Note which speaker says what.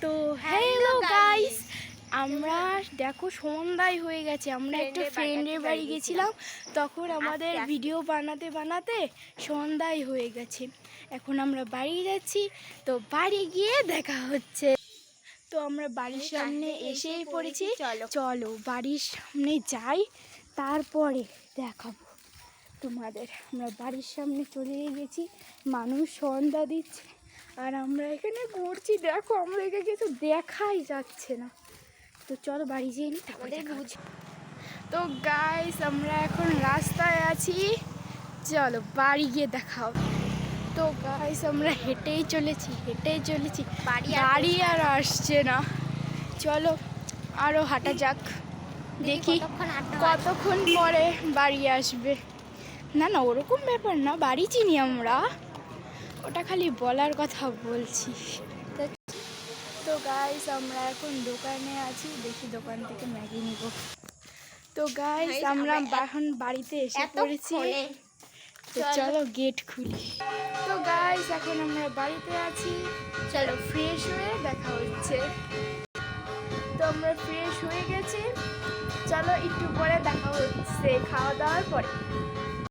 Speaker 1: তো hello guys, আমরা দেখো সন্ধ্যায় হয়ে গেছে। আমরা একটা ফ্রেন্ডের বাড়ি গেছিলাম, তখন আমাদের ভিডিও বানাতে বানাতে সন্ধ্যায় হয়ে গেছে। এখন আমরা বাড়ি যাচ্ছি, তো বাড়ি গিয়ে দেখা হচ্ছে। তো আমরা বাড়ির সামনে এসেই পড়েছি, চলো বাড়ির সামনে যাই, তারপরে দেখাবো তোমাদের। আমরা বাড়ির সামনে চলে গেছি, মানুষ সন্ধ্যা দিচ্ছে আর আমরা এখানে ঘুরছি। দেখো আমরা এখানে কিছু দেখাই যাচ্ছে না, তো চলো বাড়ি যেয়ে নি তারপরে বুঝি। তো গাইস আমরা এখন রাস্তায় আছি, চলো বাড়ি গিয়ে দেখা হবে। তো গাইস আমরা হেঁটেই চলেছি বাড়ি আর আসছে না। চলো আরও হাঁটা যাক, দেখি কতক্ষণ পরে বাড়ি আসবে। না না ওরকম ব্যাপার না, বাড়ি চিনি আমরা, ওটা খালি বলার কথা বলছি। তো গাইস আমরা এখন দোকানে আছি, দেখি দোকান থেকে ম্যাগি নিব। তো গাইস আমরা এখন বাড়িতে এসে পড়েছি, তো চলো গেট খুলি। তো গাইস এখন আমরা বাড়িতে আছি, চলো ফ্রেশ হয়ে দেখা হচ্ছে। তো আমরা ফ্রেশ হয়ে গেছি, চলো একটু পরে দেখা হচ্ছে খাওয়া দাওয়ার পরে।